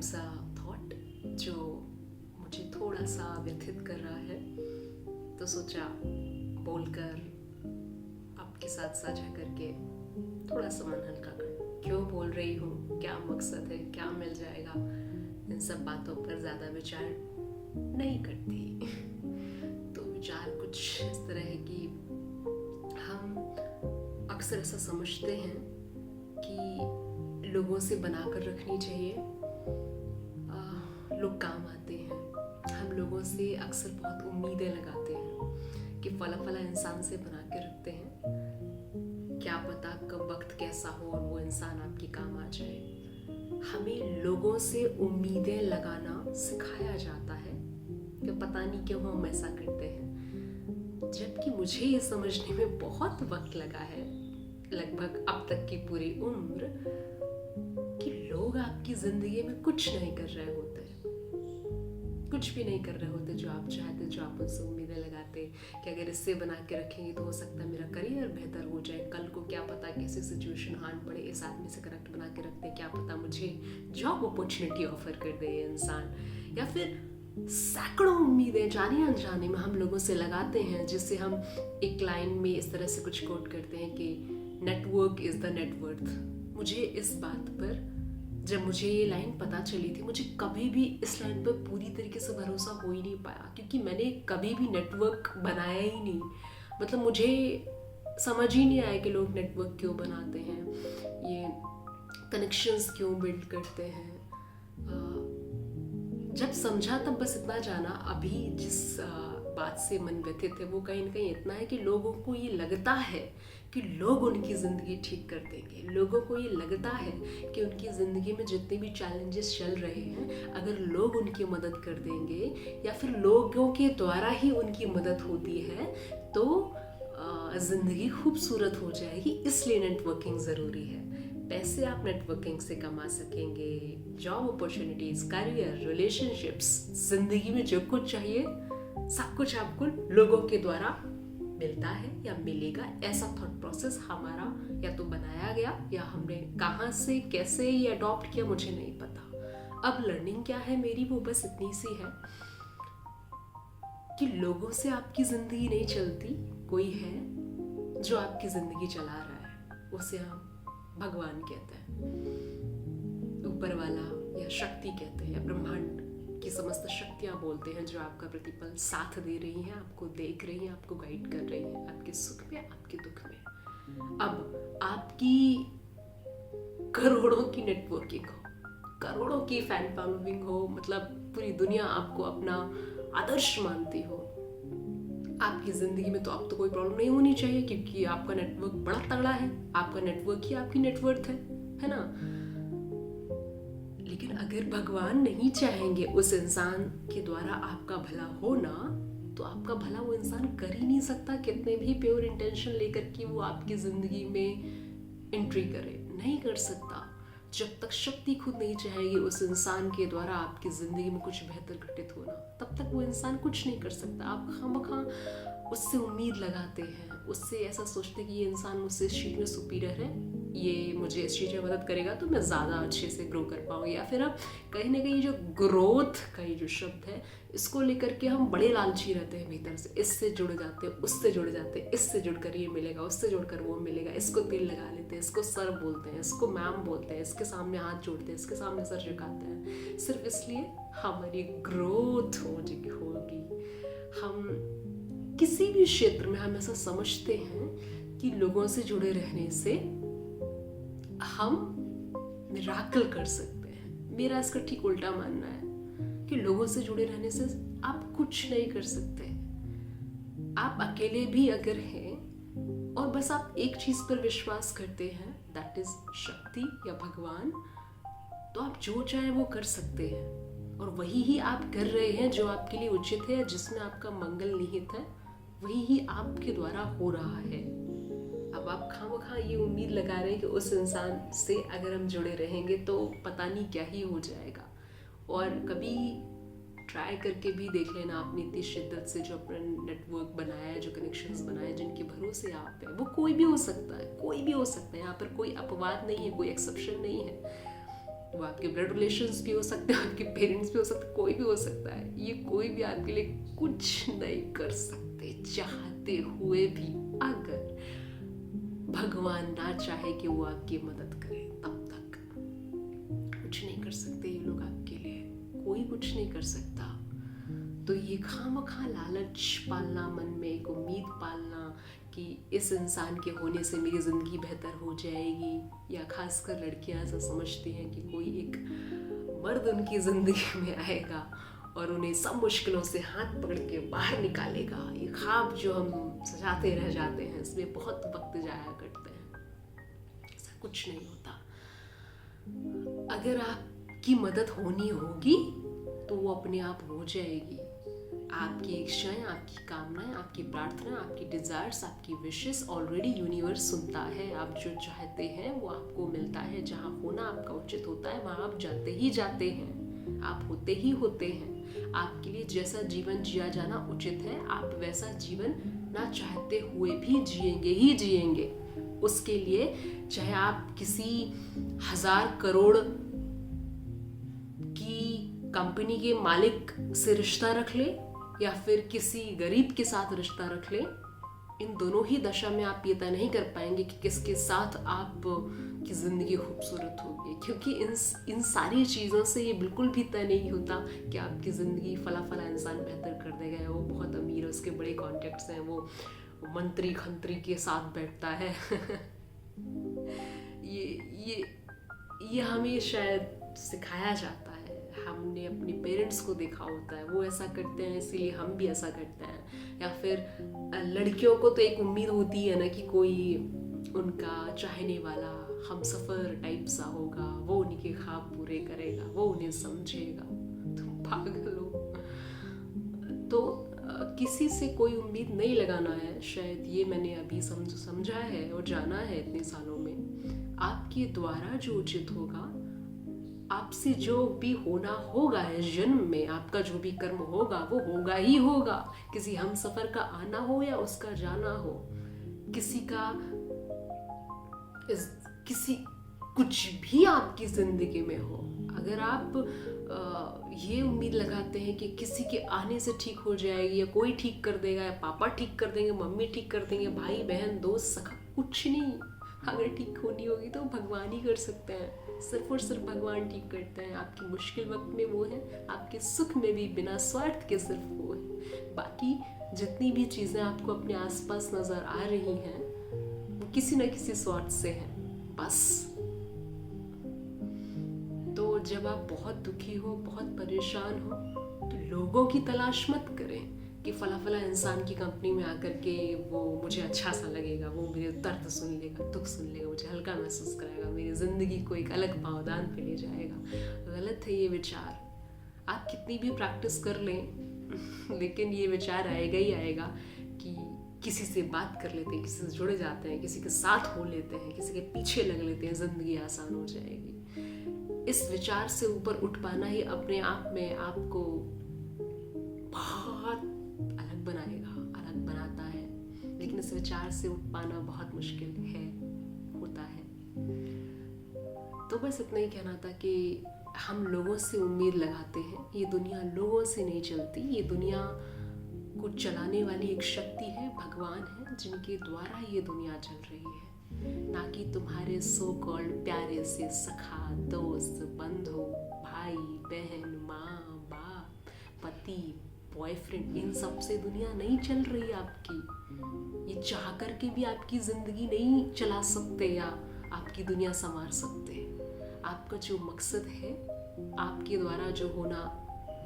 सा थॉट जो मुझे थोड़ा सा व्यथित कर रहा है, तो सोचा बोलकर आपके साथ साझा करके थोड़ा सा मन हल्का कर। क्यों बोल रही हूँ, क्या मकसद है, क्या मिल जाएगा, इन सब बातों पर ज़्यादा विचार नहीं करती। तो विचार कुछ इस तरह है कि हम अक्सर ऐसा समझते हैं कि लोगों से बनाकर रखनी चाहिए, लोग काम आते हैं। हम लोगों से अक्सर बहुत उम्मीदें लगाते हैं कि फला फला इंसान से बना के रखते हैं, क्या पता कब वक्त कैसा हो और वो इंसान आपके काम आ जाए। हमें लोगों से उम्मीदें लगाना सिखाया जाता है कि पता नहीं क्यों हम ऐसा करते हैं, जबकि मुझे ये समझने में बहुत वक्त लगा है, लगभग अब तक की पूरी उम्र, कि लोग आपकी जिंदगी में कुछ नहीं कर रहे होते, कुछ भी नहीं कर रहे होते जो आप चाहते, जो आप उनसे उम्मीदें लगाते कि अगर इससे बना के रखेंगे तो हो सकता है मेरा करियर बेहतर हो जाए, कल को क्या पता कैसी सिचुएशन आन पड़े, इस आदमी से कनेक्ट बना के रखते, क्या पता मुझे जॉब अपॉर्चुनिटी ऑफर कर दे ये इंसान। या फिर सैकड़ों उम्मीदें जाने अनजाने में हम लोगों से लगाते हैं, जिससे हम एक लाइन में इस तरह से कुछ कोट करते हैं कि नेटवर्क इज द नेटवर्थ। मुझे इस बात पर, जब मुझे ये लाइन पता चली थी, मुझे कभी भी इस लाइन पर पूरी तरीके से भरोसा हो ही नहीं पाया, क्योंकि मैंने कभी भी नेटवर्क बनाया ही नहीं। मतलब मुझे समझ ही नहीं आया कि लोग नेटवर्क क्यों बनाते हैं, ये कनेक्शंस क्यों बिल्ड करते हैं। जब समझा तब बस इतना जाना, अभी जिस बात से मन व्यथित है वो कहीं ना कहीं इतना है कि लोगों को ये लगता है कि लोग उनकी ज़िंदगी ठीक कर देंगे। लोगों को ये लगता है कि उनकी ज़िंदगी में जितने भी चैलेंजेस चल रहे हैं, अगर लोग उनकी मदद कर देंगे या फिर लोगों के द्वारा ही उनकी मदद होती है तो ज़िंदगी खूबसूरत हो जाएगी। इसलिए नेटवर्किंग ज़रूरी है। पैसे आप नेटवर्किंग से कमा सकेंगे, जॉब अपॉर्चुनिटीज़, करियर, रिलेशनशिप्स, ज़िंदगी में जो कुछ चाहिए सब कुछ आपको लोगों के द्वारा मिलता है या मिलेगा। ऐसा थॉट प्रोसेस हमारा या तो बनाया गया या हमने कहाँ से कैसे ये अडॉप्ट किया मुझे नहीं पता। अब लर्निंग क्या है मेरी, वो बस इतनी सी है कि लोगों से आपकी ज़िंदगी नहीं चलती, कोई है जो आपकी ज़िंदगी चला रहा है, उसे हम भगवान कहते हैं, ऊपर वाला या शक्ति कहते हैं, या ब्रह्मांड की समस्त शक्तियाँ बोलते हैं, जो आपका प्रतिपल साथ दे रही हैं, आपको देख रही हैं, आपको गाइड कर रही हैं, आपके सुख में, आपके दुख में। अब आपकी करोड़ों की नेटवर्किंग हो, करोड़ों की फैन फॉलोइंग हो, मतलब पूरी दुनिया आपको अपना आदर्श मानती हो, आपकी ज़िंदगी में तो अब तो कोई प्रॉब्लम नहीं होनी चाहिए, क्योंकि आपका नेटवर्क बड़ा तगड़ा है, आपका नेटवर्क ही आपकी नेटवर्थ है ना। लेकिन अगर भगवान नहीं चाहेंगे उस इंसान के द्वारा आपका भला होना, तो आपका भला वो इंसान कर ही नहीं सकता, कितने भी प्योर इंटेंशन लेकर कि वो आपकी ज़िंदगी में एंट्री करे, नहीं कर सकता। जब तक शक्ति खुद नहीं चाहेगी उस इंसान के द्वारा आपकी ज़िंदगी में कुछ बेहतर घटित होना, तब तक वो इंसान कुछ नहीं कर सकता। आप खामखा उससे उम्मीद लगाते हैं, उससे ऐसा सोचते हैं कि ये इंसान मुझसे इस चीज़ में सुपीरियर है, ये मुझे इस चीज़ में मदद करेगा तो मैं ज़्यादा अच्छे से ग्रो कर पाऊँगी। या फिर अब कहीं ना कहीं जो ग्रोथ का ये जो शब्द है, इसको लेकर के हम बड़े लालची रहते हैं भीतर से, इससे जुड़ जाते हैं, उससे जुड़ जाते हैं, इससे जुड़कर ये मिलेगा, उससे जुड़कर वो मिलेगा, इसको तेल लगा लेते हैं, इसको सर बोलते हैं, इसको मैम बोलते हैं, इसके सामने हाथ जोड़ते हैं, इसके सामने सर झुकाते हैं, सिर्फ इसलिए हमारी ग्रोथ होगी। हम किसी भी क्षेत्र में हम ऐसा समझते हैं कि लोगों से जुड़े रहने से हम मिराकल कर सकते हैं। मेरा इसका ठीक उल्टा मानना है कि लोगों से जुड़े रहने से आप कुछ नहीं कर सकते। आप अकेले भी अगर हैं और बस आप एक चीज पर विश्वास करते हैं, दैट इज शक्ति या भगवान, तो आप जो चाहे वो कर सकते हैं, और वही ही आप कर रहे हैं जो आपके लिए उचित है, जिसमें आपका मंगल निहित है, वही ही आपके द्वारा हो रहा है। अब आप खामखा ये उम्मीद लगा रहे हैं कि उस इंसान से अगर हम जुड़े रहेंगे तो पता नहीं क्या ही हो जाएगा। और कभी ट्राई करके भी देख लेना आपने इतनी शिद्दत से जो अपना नेटवर्क बनाया है, जो कनेक्शंस बनाए, जिनके भरोसे आप हैं, वो कोई भी हो सकता है, कोई भी हो सकता है। यहाँ पर कोई अपवाद नहीं है, कोई एक्सेप्शन नहीं है। वो आपके ब्लड रिलेशंस भी हो सकते हैं, आपके पेरेंट्स भी हो सकते हैं, कोई भी हो सकता है। ये कोई भी आपके लिए कुछ नहीं कर सकते चाहते हुए भी। अगर भगवान ना चाहे कि वो आपकी मदद करे, तब तक कुछ नहीं कर सकते ये लोग आपके लिए, कोई कुछ नहीं कर सकता। तो ये खामखा लालच पालना, मन में एक उम्मीद पालना कि इस इंसान के होने से मेरी ज़िंदगी बेहतर हो जाएगी, या खासकर लड़कियां ऐसा समझती हैं कि कोई एक मर्द उनकी ज़िंदगी में आएगा और उन्हें सब मुश्किलों से हाथ पकड़ के बाहर निकालेगा। ये ख्वाब जो हम सजाते रह जाते हैं, इसमें बहुत वक्त जाया करते हैं। ऐसा कुछ नहीं होता। अगर आपकी मदद होनी होगी तो वो अपने आप हो जाएगी। आपकी इच्छाएं, आपकी कामनाएं, आपकी प्रार्थना, आपकी डिजायर्स, आपकी विशेस ऑलरेडी यूनिवर्स सुनता है। आप जो चाहते हैं वो आपको मिलता है। जहाँ होना आपका उचित होता है वहाँ आप जाते ही जाते हैं, आप होते ही होते हैं। आपके लिए जैसा जीवन जिया जाना उचित है, आप वैसा जीवन ना चाहते हुए भी जिएंगे ही जिएंगे। उसके लिए चाहे आप किसी 1000 करोड़ की कंपनी के मालिक से रिश्ता रख ले या फिर किसी गरीब के साथ रिश्ता रख ले, इन दोनों ही दशा में आप ये तय नहीं कर पाएंगे कि किसके साथ आप की ज़िंदगी खूबसूरत होगी। क्योंकि इन सारी चीज़ों से ये बिल्कुल भी तय नहीं होता कि आपकी ज़िंदगी फला इंसान बेहतर कर देगा, वो बहुत अमीर है, उसके बड़े कॉन्टेक्ट्स हैं, वो मंत्री खंत्री के साथ बैठता है। ये हमें शायद सिखाया जाता है। हमने अपने पेरेंट्स को देखा होता है, वो ऐसा करते हैं इसीलिए हम भी ऐसा करते हैं। या फिर लड़कियों को तो एक उम्मीद होती है ना कि कोई उनका चाहने वाला हमसफर टाइप सा होगा, वो उनके ख्वाब पूरे करेगा, वो उन्हें समझेगा। तुम पागल हो। तो किसी से कोई उम्मीद नहीं लगाना है, शायद ये मैंने अभी समझा है और जाना है इतने सालों में। आपके द्वारा जो उचित होगा, आपसे जो भी होना होगा इस जन्म में, आपका जो भी कर्म होगा वो होगा ही होगा। किसी हमसफर का आना हो या उसका जाना हो, किसी कुछ भी आपकी जिंदगी में हो, अगर आप ये उम्मीद लगाते हैं कि किसी के आने से ठीक हो जाएगी, या कोई ठीक कर देगा, या पापा ठीक कर देंगे, मम्मी ठीक कर देंगे, भाई बहन दोस्त सखा, कुछ नहीं। अगर ठीक होनी होगी तो भगवान ही कर सकते हैं, सिर्फ और सिर्फ भगवान ठीक करते हैं। आपकी मुश्किल वक्त में वो है, आपके सुख में भी बिना स्वार्थ के सिर्फ वो है। बाकी जितनी भी चीज़ें आपको अपने आसपास नज़र आ रही हैं वो किसी न किसी स्वार्थ से हैं, बस। तो जब आप बहुत दुखी हो, बहुत परेशान हो, तो लोगों की तलाश मत करें कि फला इंसान की कंपनी में आकर के वो मुझे अच्छा सा लगेगा, वो मेरे दर्द सुन लेगा, दुख सुन लेगा, मुझे हल्का महसूस कराएगा, मेरी ज़िंदगी को एक अलग पावदान पे ले जाएगा। गलत है ये विचार। आप कितनी भी प्रैक्टिस कर लें लेकिन ये विचार आएगा ही आएगा कि किसी से बात कर लेते हैं, किसी से जुड़ जाते हैं, किसी के साथ हो लेते हैं, किसी के पीछे लग लेते हैं, ज़िंदगी आसान हो जाएगी। इस विचार से ऊपर उठ पाना ही अपने आप में आपको बहुत अलग बनाता है। लेकिन इस विचार से उठ पाना बहुत मुश्किल होता है। तो बस इतना ही कहना था कि हम लोगों से उम्मीद लगाते हैं, ये दुनिया लोगों से नहीं चलती। ये दुनिया को चलाने वाली एक शक्ति है, भगवान है, जिनके द्वारा ये दुनिया चल रही है, ना कि तुम्हारे सो कॉल्ड प्यारे से सखा, दोस्त, बंधु, भाई बहन, माँ बाप, पति, बॉयफ्रेंड। इन सब से दुनिया नहीं चल रही है आपकी। ये चाह करके भी आपकी ज़िंदगी नहीं चला सकते या आपकी दुनिया संवार सकते। आपका जो मकसद है, आपके द्वारा जो होना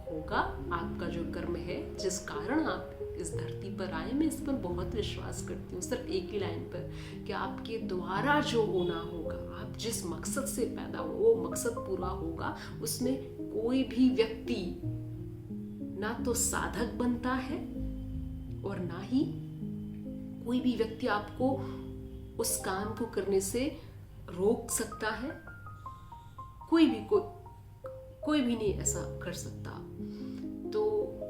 होगा, आपका जो कर्म है, जिस कारण आप इस धरती पर आए, मैं इस पर बहुत विश्वास करती हूँ, सिर्फ एक ही लाइन पर, कि आपके द्वारा जो होना होगा, आप जिस मकसद से पैदा हो वो मकसद पूरा होगा। उसमें कोई भी व्यक्ति ना तो साधक बनता है और ना ही कोई भी व्यक्ति आपको उस काम को करने से रोक सकता है। कोई भी नहीं ऐसा कर सकता। तो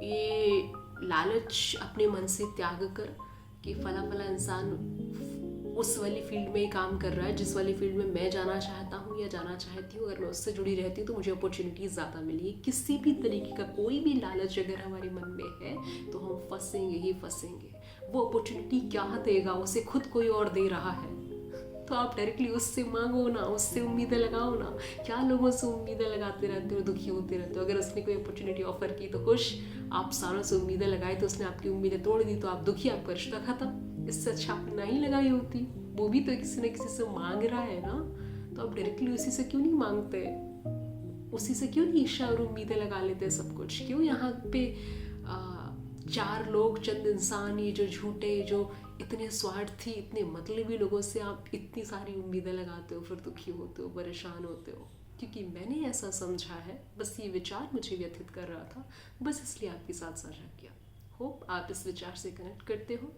ये लालच अपने मन से त्याग कर कि फला इंसान उस वाली फील्ड में ही काम कर रहा है जिस वाली फील्ड में मैं जाना चाहता हूँ या जाना चाहती हूँ। अगर मैं उससे जुड़ी रहती हूँ तो मुझे अपॉर्चुनिटीज़ ज़्यादा मिली। किसी भी तरीके का कोई भी लालच अगर हमारे मन में है तो हम फंसेंगे ही फंसेंगे। वो अपॉर्चुनिटी क्या देगा, उसे खुद कोई और दे रहा है, तो आप डायरेक्टली उससे मांगो ना, उससे उम्मीदें लगाओ ना। क्या लोगों से उम्मीदें लगाते रहते हो, दुखी होते रहते हो। अगर उसने कोई अपॉर्चुनिटी ऑफर की तो खुश, आप सालों से उम्मीदें लगाई तो उसने आपकी उम्मीदें तोड़ दी तो आप दुखी, आपका रिश्ता खत्म। इससे अच्छा आपने ना ही लगाई होती। वो भी तो किसी न किसी से मांग रहा है ना, तो आप डायरेक्टली उसी से क्यों नहीं मांगते, उसी से क्यों नहीं ईर्ष्या और उम्मीदें लगा लेते सब कुछ। क्यों यहाँ पे चार लोग, चंद इंसान, ये जो झूठे, जो इतने स्वार्थी, इतने मतलबी लोगों से आप इतनी सारी उम्मीदें लगाते हो, फिर दुखी होते हो, परेशान होते हो। क्योंकि मैंने ऐसा समझा है, बस ये विचार मुझे व्यथित कर रहा था, बस इसलिए आपके साथ साझा किया। होप आप इस विचार से कनेक्ट करते हो।